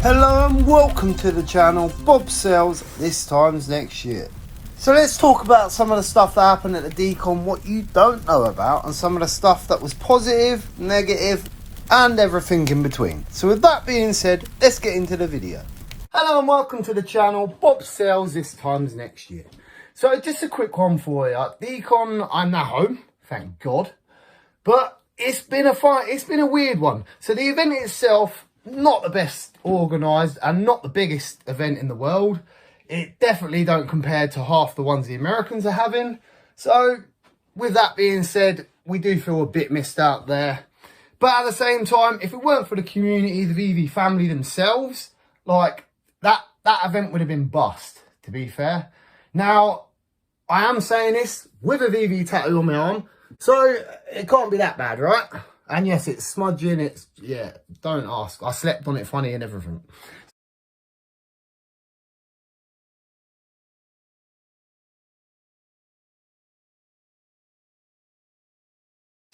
Hello and welcome to the channel BOBSALES this times next year. So let's talk about some of the stuff that happened at the decon, what you don't know about, and some of the stuff that was positive, negative and everything in between. So with that being said, let's get into the video. Hello and welcome to the channel BOBSALES this times next year. So just a quick one for you. Decon, I'm now home, thank God. But it's been a weird one. So the event itself, not the best organised and not the biggest event in the world. It definitely don't compare to half the ones the Americans are having. So with that being said, we do feel a bit missed out there. But at the same time, if it weren't for the community, the VeVe family themselves, like that event would have been bust, to be fair. Now, I am saying this with a VeVe tattoo on my arm, so it can't be that bad, right? And yes, it's smudging, yeah, don't ask. I slept on it funny and everything.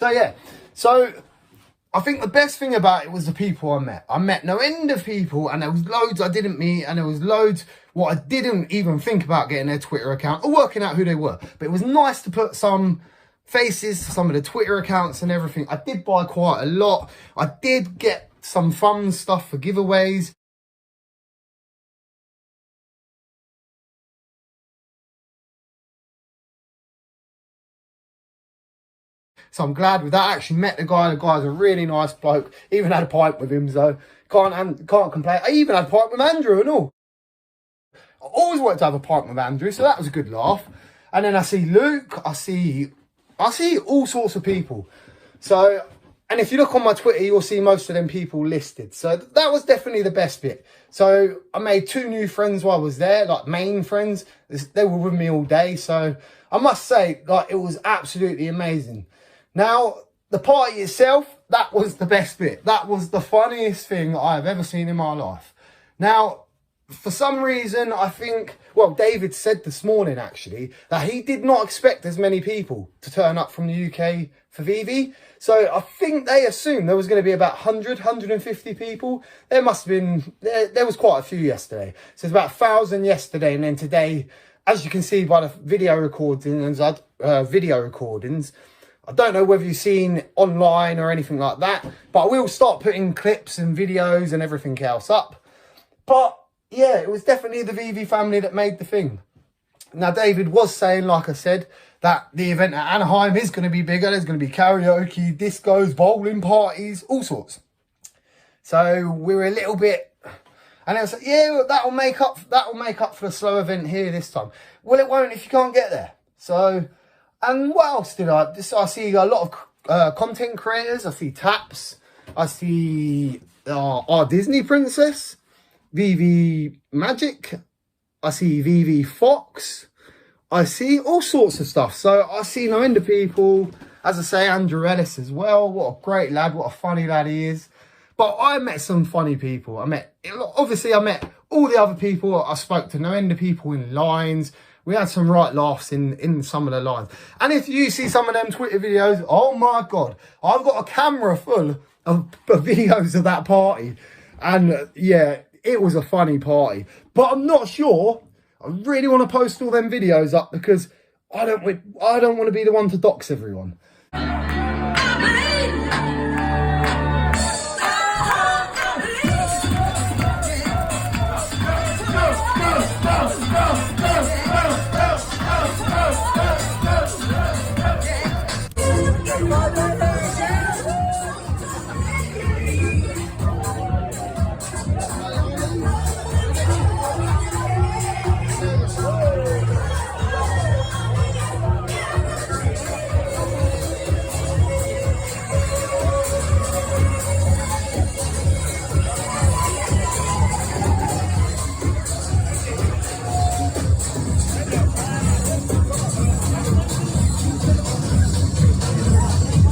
So yeah, so I think the best thing about it was the people I met. I met no end of people, and there was loads I didn't meet, and there was loads what I didn't even think about getting their Twitter account or working out who they were. But it was nice to put some faces to some of the Twitter accounts and everything. I did buy quite a lot. I did get some fun stuff for giveaways. So I'm glad with that. I actually met the guy. The guy's a really nice bloke. Even had a pint with him, so can't complain. I even had a pint with Andrew and all. I always wanted to have a pint with Andrew, so that was a good laugh. And then I see Luke. I see all sorts of people. So, and if you look on my Twitter, you'll see most of them people listed. So that was definitely the best bit. So I made 2 new friends while I was there, like main friends. They were with me all day. So I must say, like, it was absolutely amazing. Now, the party itself, that was the best bit. That was the funniest thing I've ever seen in my life. Now, for some reason, I think, well, David said this morning, actually, that he did not expect as many people to turn up from the UK for VeVe. So I think they assumed there was going to be about 100, 150 people. There must have been, there was quite a few yesterday. So it's about 1,000 yesterday. And then today, as you can see by the video recordings, I don't know whether you've seen online or anything like that, but I will start putting clips and videos and everything else up. But yeah, it was definitely the VeVe family that made the thing. Now, David was saying, like I said, that the event at Anaheim is going to be bigger. There's going to be karaoke, discos, bowling parties, all sorts. So we were a little bit, and it was like, yeah, that'll make up for the slow event here this time. Well, it won't if you can't get there. So, and what else did I see a lot of content creators. I see Taps. I see our Disney princess, VeVe Magic. I see VeVe Fox. I see all sorts of stuff. So I see no end of people. As I say, Andrew Ellis as well. What a great lad. What a funny lad he is. But I met some funny people. Obviously I met all the other people. I spoke to no end of people in lines. We had some right laughs in some of the lines. And if you see some of them Twitter videos, oh my God, I've got a camera full of videos of that party. And yeah, it was a funny party. But I'm not sure I really want to post all them videos up because I don't want to be the one to dox everyone.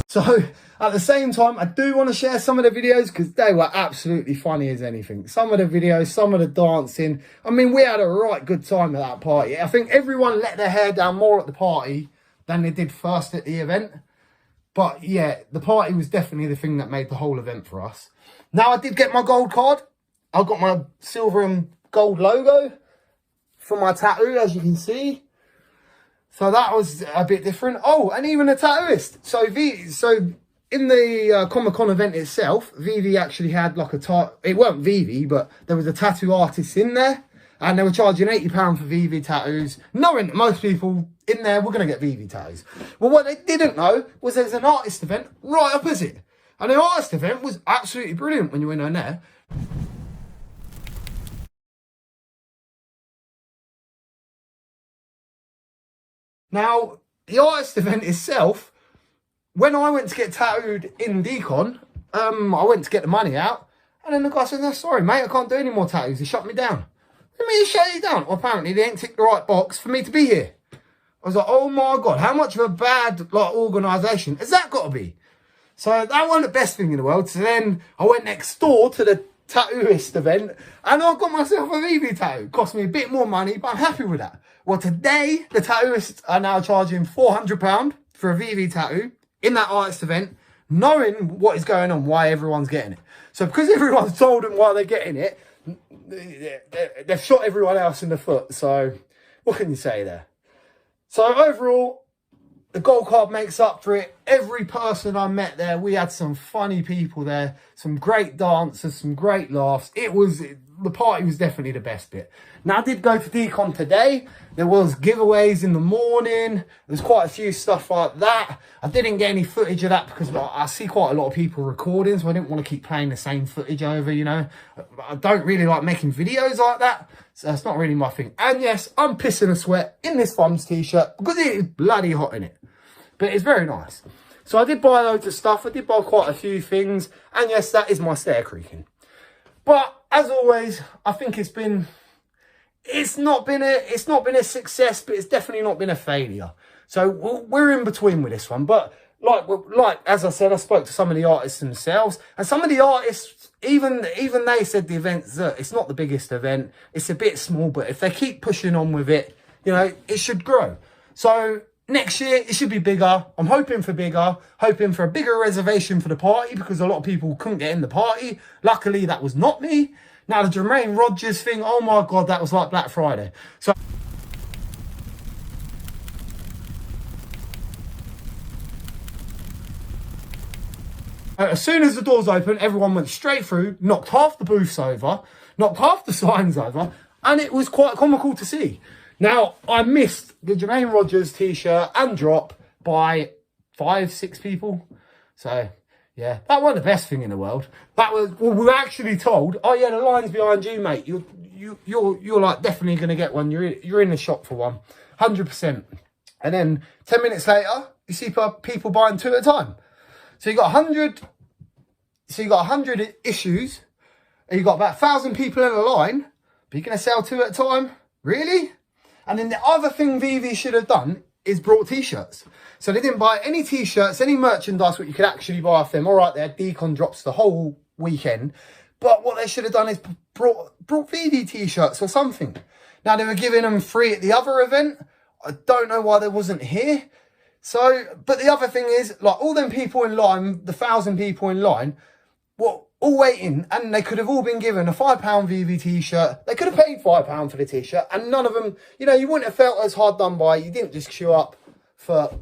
So at the same time, I do want to share some of the videos because they were absolutely funny as anything. Some of the videos, some of the dancing. I mean, we had a right good time at that party. I think everyone let their hair down more at the party than they did first at the event. But yeah, the party was definitely the thing that made the whole event for us. Now, I did get my gold card. I've got my silver and gold logo for my tattoo, as you can see. So that was a bit different. Oh, and even a tattooist. So in the Comic-Con event itself, VeVe actually had like it weren't VeVe, but there was a tattoo artist in there. And they were charging £80 for VeVe tattoos, knowing that most people in there were going to get VeVe tattoos. Well, what they didn't know was there's an artist event right opposite. And the artist event was absolutely brilliant when you went on there. Now, the artist event itself, when I went to get tattooed in decon, I went to get the money out, and then the guy said, "No, sorry, mate, I can't do any more tattoos." He shut me down. Let me shut you down. Well, apparently, they ain't ticked the right box for me to be here. I was like, oh my God, how much of a bad organisation has that got to be? So that wasn't the best thing in the world. So then I went next door to the tattooist event, and I got myself a VeVe tattoo. Cost me a bit more money, but I'm happy with that. Well, today, the tattooists are now charging £400 for a VeVe tattoo in that artist event, knowing what is going on, why everyone's getting it. So because everyone's told them why they're getting it, they've shot everyone else in the foot. So what can you say there? So overall, the gold card makes up for it. Every person I met there, we had some funny people there, some great dancers, some great laughs. The party was definitely the best bit. Now, I did go to decon today. There was giveaways in the morning. There's quite a few stuff like that. I didn't get any footage of that because I see quite a lot of people recording, so I didn't want to keep playing the same footage over, you know. I don't really like making videos like that, so that's not really my thing. And yes, I'm pissing a sweat in this Thumbs t-shirt because it is bloody hot in it. But it's very nice. So I did buy loads of stuff. I did buy quite a few things. And yes, that is my stair creaking. But as always, I think it's not been a success, but it's definitely not been a failure. So we're in between with this one. But like as I said, I spoke to some of the artists themselves, and some of the artists, even they said the event's it's not the biggest event. It's a bit small, but if they keep pushing on with it, you know, it should grow. So next year, it should be bigger. I'm hoping for bigger, hoping for a bigger reservation for the party because a lot of people couldn't get in the party. Luckily, that was not me. Now, the Jermaine Rogers thing, oh my God, that was like Black Friday. So as soon as the doors opened, everyone went straight through, knocked half the booths over, knocked half the signs over, and it was quite comical to see. Now, I missed the Jermaine Rogers t-shirt and drop by 5-6 people. So, yeah, that wasn't the best thing in the world. That was, well, we were actually told, oh yeah, the line's behind you, mate. You're like definitely going to get one. You're in the shop for one, 100%. And then 10 minutes later, you see people buying 2 at a time. So you got 100. So you got 100 issues, and you got about 1,000 people in a line. But you're going to sell 2 at a time, really? And then the other thing VeVe should have done is brought t-shirts. So they didn't buy any t-shirts, any merchandise what you could actually buy off them. All right, their decon drops the whole weekend. But what they should have done is brought VeVe t-shirts or something. Now, they were giving them free at the other event. I don't know why they wasn't here. So, but the other thing is, like, all them people in line, the 1,000 people in line, were all waiting, and they could have all been given a £5 VeVe t-shirt. They could have paid £5 for the t-shirt, and none of them, you know, you wouldn't have felt as hard done by. You didn't just queue up for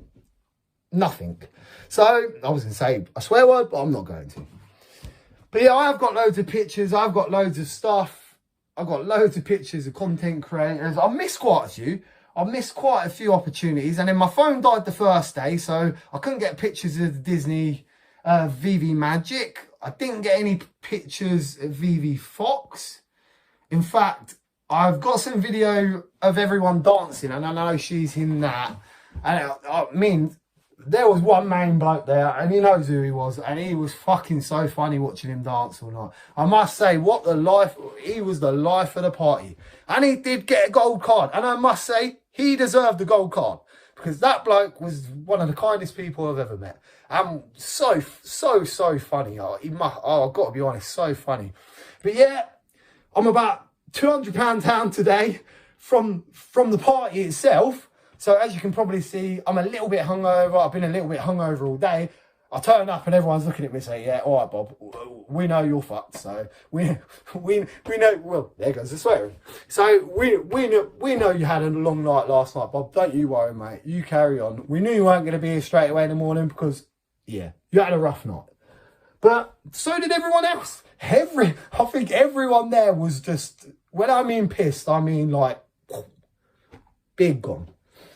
nothing. So, I was going to say a swear word, but I'm not going to. But yeah, I've got loads of pictures. I've got loads of stuff. I've got loads of pictures of content creators. I missed quite a few. I missed quite a few opportunities. And then my phone died the first day, so I couldn't get pictures of the Disney VeVe Magic. I didn't get any pictures of VeVe Fox. In fact, I've got some video of everyone dancing, and I know she's in that. And I mean, there was one main bloke there, and he knows who he was, and he was fucking so funny watching him dance all night. I must say, what the life, he was the life of the party. And he did get a gold card, and I must say, he deserved the gold card, because that bloke was one of the kindest people I've ever met. And so funny. I've got to be honest, so funny. But yeah, I'm about £200 down today from the party itself. So as you can probably see, I'm a little bit hungover. I've been a little bit hungover all day. I turn up and everyone's looking at me and say, yeah, all right, Bob, we know you're fucked. So we know, well, there goes the swearing. So we know you had a long night last night, Bob. Don't you worry, mate. You carry on. We knew you weren't going to be here straight away in the morning because, yeah, you had a rough night. But so did everyone else. I think everyone there was just, when I mean pissed, I mean like, big gone.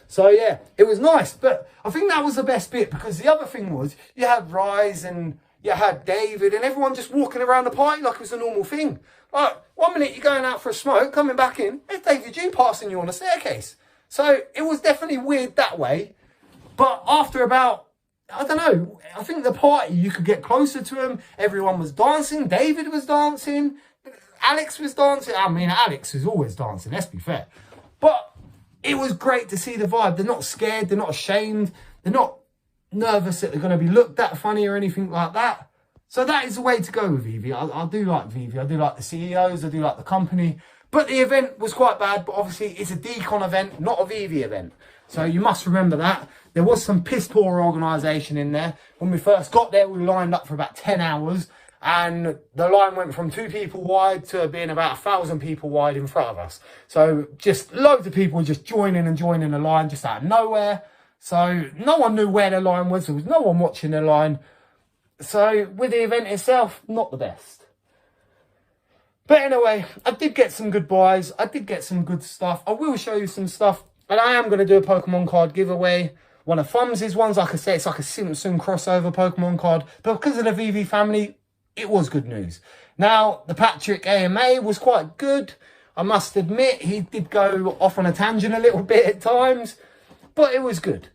So yeah, it was nice, but I think that was the best bit because the other thing was you had Rise and you had David and everyone just walking around the party like it was a normal thing. Like 1 minute you're going out for a smoke, coming back in, there's David G passing you on the staircase. So it was definitely weird that way. But after about, I don't know, I think the party, you could get closer to him. Everyone was dancing. David was dancing. Alex was dancing. I mean, Alex is always dancing, let's be fair. But it was great to see the vibe. They're not scared. They're not ashamed. They're not nervous that they're going to be looked at funny or anything like that. So that is the way to go with VeVe. I do like VeVe. I do like the CEOs. I do like the company. But the event was quite bad. But obviously, it's a decon event, not a VeVe event. So you must remember that. There was some piss poor organisation in there. When we first got there, we lined up for about 10 hours. And the line went from 2 people wide to being about 1,000 people wide in front of us. So just loads of people just joining the line just out of nowhere. So no one knew where the line was. There was no one watching the line. So with the event itself, not the best. But anyway, I did get some good buys. I did get some good stuff. I will show you some stuff. And I am going to do a Pokemon card giveaway. One of Thumbs' ones, like I say, it's like a Simpson crossover Pokemon card. But because of the VeVe family, it was good news. Now, the Patrick AMA was quite good. I must admit, he did go off on a tangent a little bit at times, but it was good.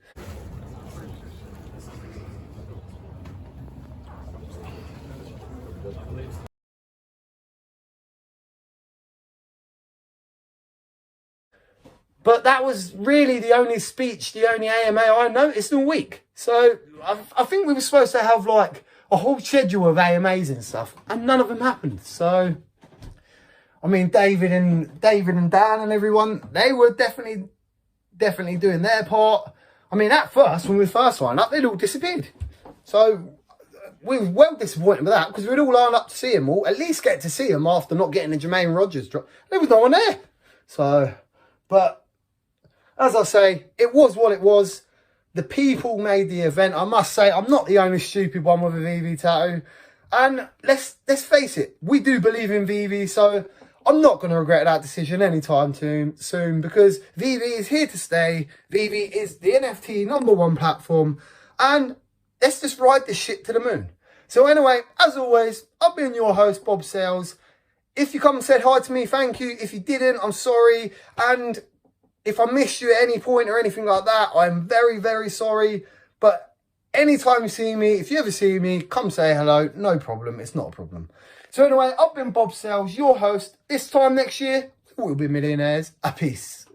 But that was really the only speech, the only AMA I noticed all week. So I think we were supposed to have like a whole schedule of AMAs and stuff, and none of them happened. So, I mean, David and Dan and everyone, they were definitely doing their part. I mean, at first, when we first lined up, they'd all disappeared. So we were well disappointed with that because we'd all line up to see them all, at least get to see them after not getting a Jermaine Rogers drop. There was no one there. So, but as I say, it was what it was. The people made the event. I must say, I'm not the only stupid one with a VeVe tattoo. And let's face it, we do believe in VeVe, so I'm not going to regret that decision anytime soon because VeVe is here to stay. VeVe is the NFT #1 platform. And let's just ride this shit to the moon. So anyway, as always, I've been your host, BOBSALES. If you come and said hi to me, thank you. If you didn't, I'm sorry. And if I missed you at any point or anything like that, I'm very, very sorry. But anytime you see me, if you ever see me, come say hello. No problem. It's not a problem. So anyway, I've been BOBSALES, your host. This time next year, we'll be millionaires. A peace.